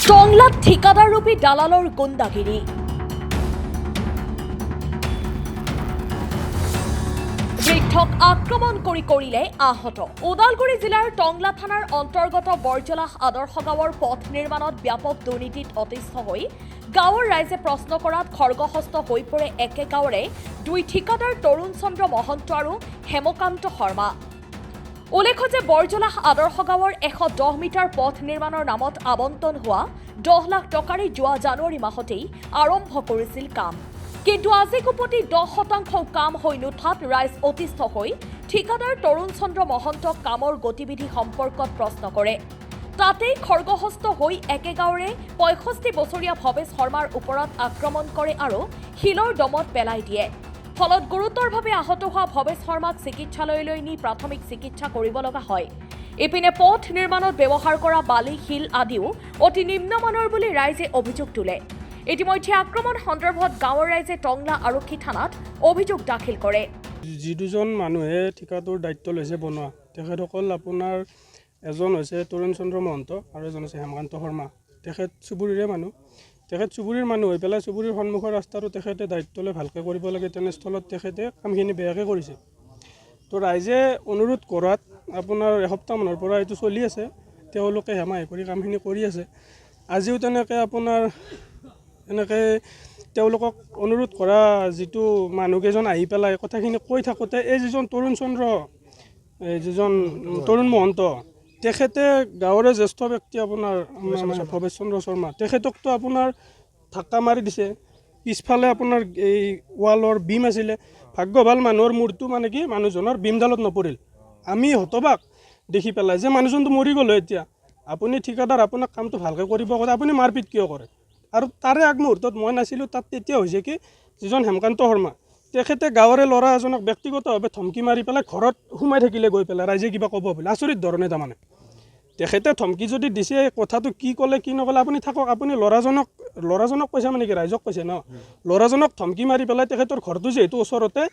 টংলাত ঠিকাদাৰৰূপী দালালৰ গুণ্ডাগিৰি বৃদ্ধক আক্ৰমণ কৰিলে আহত ওদালগুৰি জিলাৰ টংলা থানাৰ অন্তৰ্গত বৰজলাহ আদৰ্শ গাঁৱৰ পথ নিৰ্মাণত ব্যাপক দুৰ্নীতিত অতিষ্ঠ হৈ গাঁৱৰ ৰাইজে প্ৰশ্ন কৰাত খৰ্গহস্ত হৈ পৰে একে গাঁৱৰে দুই ঠিকাদাৰ তৰুণ চন্দ্ৰ মহন্ত আৰু হেমকান্ত শৰ্মা উল্লেখ্য যে বৰজলাহ আদৰ্শ গাঁৱৰ 110 মিটাৰ পথ নিৰ্মাণৰ নামত আবণ্টন হোৱা 10 লাখ টকাৰে যোৱা জানুৱাৰী মাহতেই আৰম্ভ কৰিছিল কাম কিন্তু আজি কুপতি 10% কাম হৈ নুঠাত ৰাইজ অতিষ্ঠ হৈ ঠিকাদাৰ তৰুণ চন্দ্ৰ মহন্তক কামৰ গতিবিধি সম্পৰ্কত প্ৰশ্ন কৰে তাতেই খৰ্গহস্ত হৈ একে গাঁৱৰে 65 বছৰীয়া ভৱেশ শৰ্মাৰ ওপৰত আক্ৰমণ কৰে আৰু শিলৰ দমত পেলাই দিয়ে ফলত গুৰুতৰভাৱে আহত হোৱা ভৱেশ শৰ্মাক চিকিৎসালয়লৈ নি প্ৰাথমিক চিকিৎসা কৰিব লগা হয় ইপিনে পথ নিৰ্মাণত ব্যৱহাৰ কৰা বালি শিল আদিও অতি নিম্নমানৰ বুলি ৰাইজে অভিযোগ তোলে ইতিমধ্যে আক্ৰমণ সন্দৰ্ভত গাঁৱৰ ৰাইজে টংলা আৰক্ষী থানাত অভিযোগ দাখিল কৰে যি দুজন মানুহে ঠিকাটোৰ দায়িত্ব লৈছে বনোৱা তেখেতসকল আপোনাৰ এজন হৈছে তৰুণ চন্দ্ৰ মহন্ত আৰু এজন হৈছে হেমকান্ত শৰ্মা তেখেত চুবুৰীৰে মানুহ তেখেত চুবুৰীৰ মানুহ হৈ পেলাই চুবুৰীৰ সন্মুখৰ ৰাস্তাটো তেখেতে দায়িত্ব লৈ ভালকৈ কৰিব লাগে তেনেস্থলত তেখেতে কামখিনি বেয়াকৈ কৰিছে তো ৰাইজে অনুৰোধ কৰাত আপোনাৰ এসপ্তাহমানৰ পৰা এইটো চলি আছে তেওঁলোকে হেমাহি কৰি কামখিনি কৰি আছে আজিও তেনেকৈ আপোনাৰ এনেকৈ তেওঁলোকক অনুৰোধ কৰা যিটো মানুহকেইজন আহি পেলাই কথাখিনি কৈ থাকোঁতে এই যিজন তৰুণ চন্দ্ৰ যিজন তৰুণ মহন্ত তেখেতে গাঁৱৰে জ্যেষ্ঠ ব্যক্তি আপোনাৰ ভৱেশ চন্দ্ৰ শৰ্মা তেখেতকতো আপোনাৰ ধাক্কা মাৰি দিছে পিছফালে আপোনাৰ এই ৱালৰ বিম আছিলে ভাগ্য ভাল মানুহৰ মূৰটো মানে কি মানুহজনৰ বিমডালত নপৰিল আমি হতবাক দেখি পেলাই যে মানুহজনটো মৰি গ'ল এতিয়া আপুনি ঠিকাদাৰ আপোনাক কামটো ভালকৈ কৰিব কথা আপুনি মাৰপিট কিয় কৰে আৰু তাৰে আগমুহূৰ্তত মই নাছিলোঁ তাত তেতিয়া হৈছে কি যিজন হেমকান্ত শৰ্মা তেখেতে গাঁৱৰে ল'ৰা এজনক ব্যক্তিগতভাৱে ধমকি মাৰি পেলাই ঘৰত সোমাই থাকিলে গৈ পেলাই ৰাইজে কিবা ক'ব বুলি আচৰিত ধৰণে তাৰমানে তেখেতে ধমকি যদি দিছে কথাটো কি ক'লে কি নক'লে আপুনি থাকক আপুনি ল'ৰাজনক কৈছে মানে কি ৰাইজক কৈছে ন ল'ৰাজনক ধমকি মাৰি পেলাই তেখেতৰ ঘৰটো যিহেতু ওচৰতে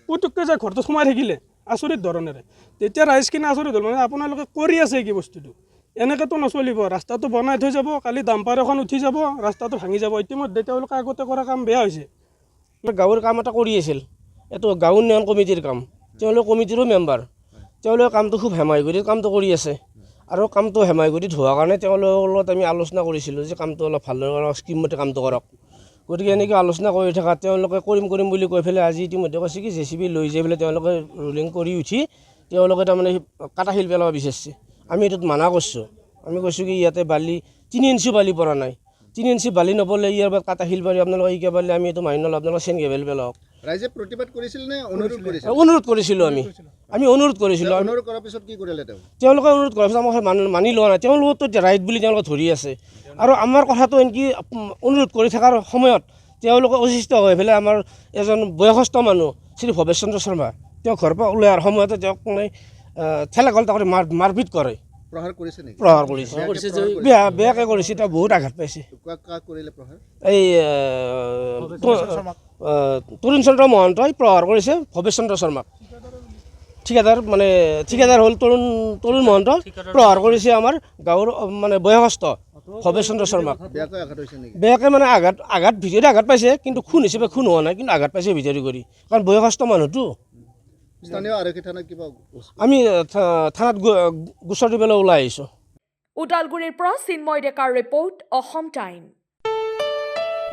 পুতুককৈ যায় ঘৰটো সোমাই থাকিলে আচৰিত ধৰণেৰে তেতিয়া ৰাইজখিনি আচৰিত হ'ল মানে আপোনালোকে কৰি আছে কি বস্তুটো এনেকৈতো নচলিব ৰাস্তাটো বনাই থৈ যাব কালি ডাম্পাৰ এখন উঠি যাব ৰাস্তাটো ভাঙি যাব ইতিমধ্যে তেওঁলোকে আগতে কৰা কাম বেয়া হৈছে গাঁৱৰ কাম এটা কৰি আছিল এইটো গাঁও উন্নয়ন কমিটিৰ কাম তেওঁলোক কমিটিৰো মেম্বাৰ তেওঁলোকে কামটো খুব হেমাহিগুৰিত কামটো কৰি আছে আৰু কামটো হেমাহিগুৰিত হোৱাৰ কাৰণে তেওঁলোকৰ লগত আমি আলোচনা কৰিছিলোঁ যে কামটো অলপ ভালদৰে স্কিমমতে কামটো কৰক গতিকে এনেকৈ আলোচনা কৰি থকা তেওঁলোকে কৰিম বুলি কৈ পেলাই আজি ইতিমধ্যে কৈছে কি JCB লৈ যাই পেলাই তেওঁলোকে ৰুলিং কৰি উঠি তেওঁলোকে তাৰমানে কাটা শিল পেলাব বিচাৰিছে আমি এইটোত মানা কৰিছোঁ আমি কৈছোঁ কি ইয়াতে বালি 3 ইঞ্চি বালি পৰা নাই 3 ইঞ্চি বালি নপৰিলে ইয়াৰ পৰা কাটা শিল পাৰি আপোনালোকে শিকা পাৰিলে আমি এইটো মানি নলওঁ আপোনালোকে চেন গেবেল পেলাওক ৰাইজে প্ৰতিবাদ কৰিছিল নে অনুৰোধ কৰিছিল অনুৰোধ কৰিছিলোঁ আমি অনুৰোধ কৰিছিলোঁ অনুৰোধ কৰাৰ পিছত কি কৰিলে তেওঁলোকে অনুৰোধ কৰাৰ পিছত আমাক মানি লোৱা নাই তেওঁলোকতো ৰাইট বুলি তেওঁলোকে ধৰি আছে আৰু আমাৰ কথাটো এনেকৈ অনুৰোধ কৰি থকাৰ সময়ত তেওঁলোকে অসুস্থ হৈ পেলাই আমাৰ এজন বয়সস্থ মানুহ শ্ৰী ভৱেশ চন্দ্ৰ শৰ্মা তেওঁ ঘৰৰ পৰা ওলাই অহাৰ সময়তে তেওঁক মানে ঠেলা গল্টা কৰি মাৰপিট কৰে প্ৰহাৰ কৰিছে নেকি প্ৰহাৰ কৰিছে বেয়াকৈ কৰিছে তেওঁ বহুত আঘাত পাইছে কাক কৰিলে প্ৰহাৰ এই তৰুণ চন্দ্ৰ মহন্তই প্ৰহাৰ কৰিছে ভৱেশ চন্দ্ৰ শৰ্মাক ঠিকাদাৰ হ'ল তৰুণ মহন্ত প্ৰহাৰ কৰিছে আমাৰ গাঁৱৰ মানে বয়সস্থ ভৱেশ চন্দ্ৰ শৰ্মাক বেয়াকৈ আঘাত হৈছে নেকি বেয়াকৈ মানে আঘাত ভিতৰি আঘাত পাইছে কিন্তু খুন হিচাপে খুন হোৱা নাই কিন্তু আঘাত পাইছে ভিতৰি কৰি কাৰণ বয়সস্থ মানুহটো স্থানীয় আৰক্ষী থানাত কিবা আমি থানাত গোচৰ দিবলৈ ওলাই আহিছোঁ ওদালগুৰিৰ পৰা চিন্ময় ডেকাৰ ৰিপৰ্ট অসম টাইম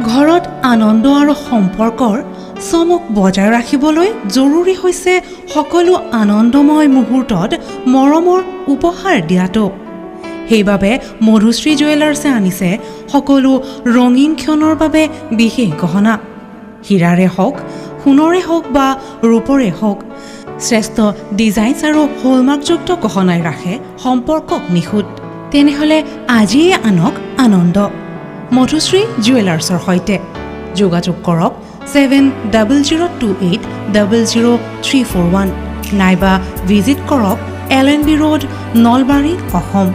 ঘৰত আনন্দ আৰু সম্পৰ্কৰ চমক বজাই ৰাখিবলৈ জৰুৰী হৈছে সকলো আনন্দময় মুহূৰ্তত মৰমৰ উপহাৰ দিয়াটো সেইবাবে মধুশ্ৰী জুৱেলাৰ্ছে আনিছে সকলো ৰঙীন ক্ষণৰ বাবে বিশেষ গহনা হীৰাৰে হওক সোণৰে হওক বা ৰূপৰে হওক শ্ৰেষ্ঠ ডিজাইনছ আৰু হলমাৰ্কযুক্ত গহনাই ৰাখে সম্পৰ্কক নিখুঁত তেনেহ'লে আজিয়ে আনক আনন্দ মধুশ্ৰী জুৱেলাৰ্ছৰ সৈতে যোগাযোগ কৰক 7028000341 নাইবা ভিজিট কৰক LNB ৰোড নলবাৰী অসম